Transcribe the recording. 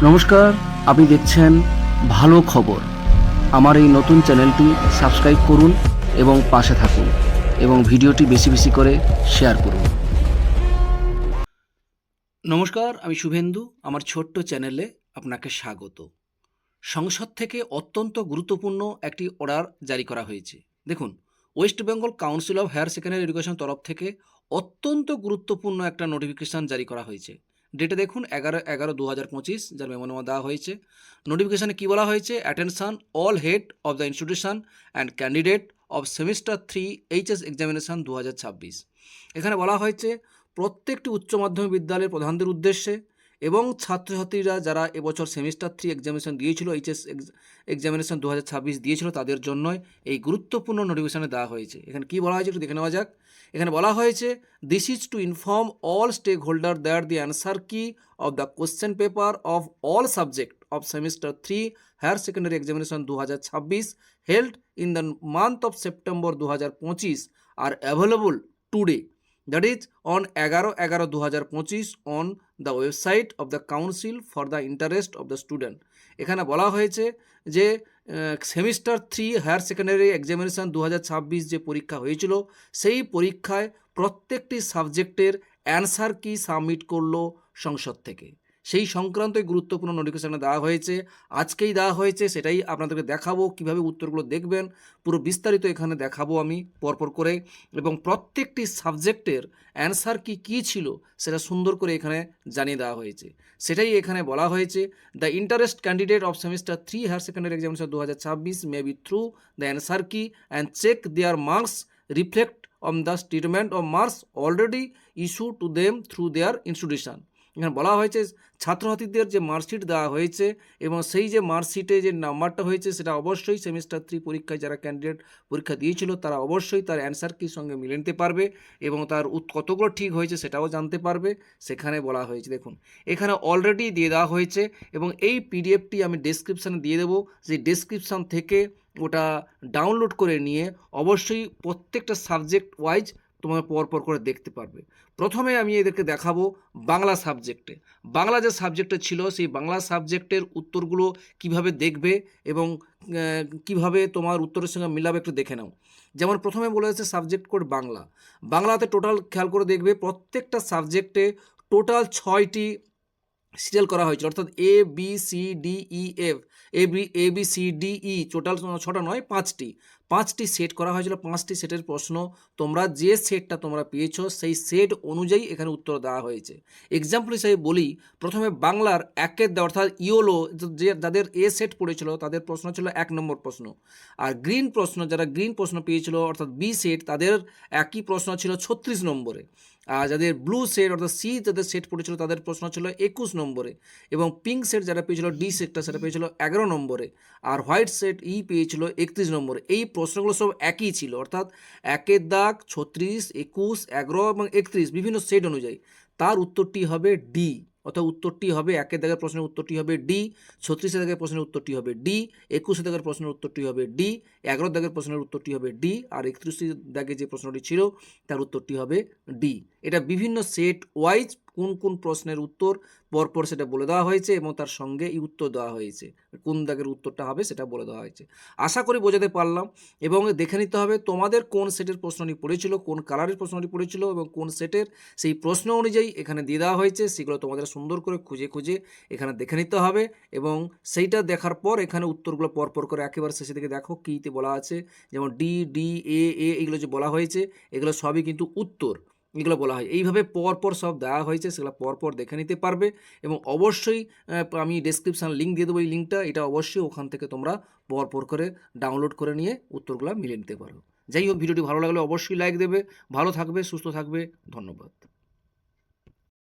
নমস্কার, আপনি দেখছেন ভালো খবর। আমার এই নতুন চ্যানেলটি সাবস্ক্রাইব করুন এবং পাশে থাকুন এবং ভিডিওটি বেশি বেশি করে শেয়ার করুন। নমস্কার, আমি শুভেন্দু। আমার ছোট্ট চ্যানেলে আপনাকে স্বাগত। সংসদ থেকে অত্যন্ত গুরুত্বপূর্ণ একটি অর্ডার জারি করা হয়েছে। দেখুন, West Bengal Council of Higher Secondary Education তরফ থেকে অত্যন্ত গুরুত্বপূর্ণ একটা নোটিফিকেশান জারি করা হয়েছে। ডেটে দেখুন 11/11/2025, যার মেমোনামা দেওয়া হয়েছে। নোটিফিকেশানে কী বলা হয়েছে? Attention all head of the institution and candidate of semester 3 HS examination 2026। এখানে বলা হয়েছে প্রত্যেকটি উচ্চ মাধ্যমিক বিদ্যালয়ের প্রধানদের উদ্দেশ্যে এবং ছাত্রছাত্রীরা যারা এবছর সেমিস্টার 3 এক্সামিনেশন দিয়েছিল, এইচএস এক্সামিনেশন 2026 দিয়েছিল, তাদের জন্যই এই গুরুত্বপূর্ণ নোটিফিকেশানে দেওয়া হয়েছে। এখানে কী বলা হয়েছে একটু দেখে নেওয়া যাক। এখানে বলা হয়েছে, this is to inform all stake holder that the answer key of the question paper of all subject of semester 3 higher secondary examination 2026 held in the month of September 2025 are available today, that is on 11/11/2025 on the website of the council for the interest of the student। এখানে বলা হয়েছে যে semester 3 higher secondary examination 2026 যে পরীক্ষা হয়েছিল, সেই পরীক্ষায় প্রত্যেকটি সাবজেক্টের অ্যান্সার কি সাবমিট করলো সংসদ থেকে, সেই সংক্রান্তই গুরুত্বপূর্ণ নোটিফিকেশানে দেওয়া হয়েছে। আজকেই দেওয়া হয়েছে, সেটাই আপনাদেরকে দেখাবো। কিভাবে উত্তরগুলো দেখবেন পুরো বিস্তারিত এখানে দেখাবো আমি পরপর করে, এবং প্রত্যেকটি সাবজেক্টের অ্যান্সার কি ছিল সেটা সুন্দর করে এখানে জানিয়ে দেওয়া হয়েছে। সেটাই এখানে বলা হয়েছে, the interest candidate of semester 3 higher secondary examination 2026 may be through the answer key and check their marks reflect on the statement of marks already issue to them through their institution. এখানে বলা হয়েছে ছাত্রছাত্রীদের যে marksheet দেওয়া হয়েছে এবং সেই যে মার্কশিটে যে নাম্বারটা হয়েছে সেটা অবশ্যই সেমিস্টার 3 পরীক্ষায় যারা ক্যান্ডিডেট পরীক্ষা দিয়েছিল তারা অবশ্যই তার অ্যান্সার কির সঙ্গে মিলে নিতে পারবে এবং তার কতগুলো ঠিক হয়েছে সেটাও জানতে পারবে। সেখানে বলা হয়েছে, দেখুন এখানে অলরেডি দিয়ে দেওয়া হয়েছে এবং এই পিডিএফটি আমি ডেসক্রিপশানে দিয়ে দেবো। সেই ডেসক্রিপশান থেকে ওটা ডাউনলোড করে নিয়ে অবশ্যই প্রত্যেকটা সাবজেক্ট ওয়াইজ তোমার পরপর করে দেখতে পারবে। প্রথমে আমি এদেরকে দেখাবো বাংলা সাবজেক্টে। বাংলা যে সাবজেক্টে ছিল সেই বাংলা সাবজেক্টের উত্তরগুলো কিভাবে দেখবে এবং কিভাবে তোমার উত্তরের সঙ্গে মিলাবে একটু দেখে নাও। যেমন প্রথমে বলে হচ্ছে সাবজেক্ট কোড বাংলা। বাংলাতে টোটাল খেয়াল করে দেখবে প্রত্যেকটা সাবজেক্টে টোটাল 6টি সিরিয়াল করা হয়েছিল, অর্থাৎ ABCDEF ABCDE টোটাল 6টা নয় 5টি সেট করা হয়েছিল। 5টি সেটের প্রশ্ন তোমরা যে সেটটা তোমরা পেয়েছো সেই সেট অনুযায়ী এখানে উত্তর দেওয়া হয়েছে। এক্সাম্পল হিসাবে বলি, প্রথমে বাংলার একের অর্থাৎ ইয়োলো যে যাদের এ সেট পড়েছিল তাদের প্রশ্ন ছিল 1 নম্বর প্রশ্ন, আর গ্রিন প্রশ্ন যারা গ্রিন প্রশ্ন পেয়েছিল অর্থাৎ বি সেট তাদের একই প্রশ্ন ছিল 36 নম্বরে, আর যাদের ব্লু সেট অর্থাৎ সি যাদের সেট পড়েছিল তাদের প্রশ্ন ছিল 21 নম্বরে, এবং পিঙ্ক সেট যারা পেয়েছিল ডি সেটটা সেটা পেয়েছিল 11 নম্বরে, আর হোয়াইট সেট ই পেয়েছিল 31 নম্বরে। এই প্রশ্নগুলো সব একই ছিল, অর্থাৎ একের দাগ 36, 21, 11 এবং 31 বিভিন্ন সেট অনুযায়ী তার উত্তরটি হবে ডি। অর্থাৎ উত্তরটি হবে একের দাগের প্রশ্নের উত্তরটি হবে ডি, 36 দাগের প্রশ্নের উত্তরটি হবে ডি, 21 দাগের প্রশ্নের উত্তরটি হবে ডি, 11 দাগের প্রশ্নের উত্তরটি হবে ডি, আর 31 দাগে যে প্রশ্নটি ছিল তার উত্তরটি হবে ডি। এটা বিভিন্ন সেট ওয়াইজ কোন কোন প্রশ্নের উত্তর পরপর সেটা বলে দেওয়া হয়েছে এবং তার সঙ্গে এই উত্তর দেওয়া হয়েছে, কোন দাগের উত্তরটা হবে সেটা বলে দেওয়া হয়েছে। আশা করি বোঝাতে পারলাম। এবং দেখে নিতে হবে তোমাদের কোন সেটের প্রশ্নটি পড়েছিল, কোন কালারের প্রশ্নটি পড়েছিল এবং কোন সেটের, সেই প্রশ্ন অনুযায়ী এখানে দিয়ে দেওয়া হয়েছে। সেগুলো তোমাদের সুন্দর করে খুঁজে খুঁজে এখানে দেখে নিতে হবে এবং সেইটা দেখার পর এখানে উত্তরগুলো পরপর করে একেবারে শেষে দিকে দেখো কীতে বলা আছে, যেমন ডি ডি এ এ এগুলো যে বলা হয়েছে এগুলো সবই কিন্তু উত্তর, এগুলো বলা হয়। এইভাবে পরপর সব দেওয়া হয়েছে, সেগুলো পরপর দেখে নিতে পারবে এবং অবশ্যই আমি ডেসক্রিপশান লিঙ্ক দিয়ে দেবো। এই লিঙ্কটা এটা অবশ্যই ওখান থেকে তোমরা পরপর করে ডাউনলোড করে নিয়ে উত্তরগুলো মিলিয়ে নিতে পারো। যাই হোক, ভিডিওটি ভালো লাগলে অবশ্যই লাইক দেবে। ভালো থাকবে, সুস্থ থাকবে, ধন্যবাদ।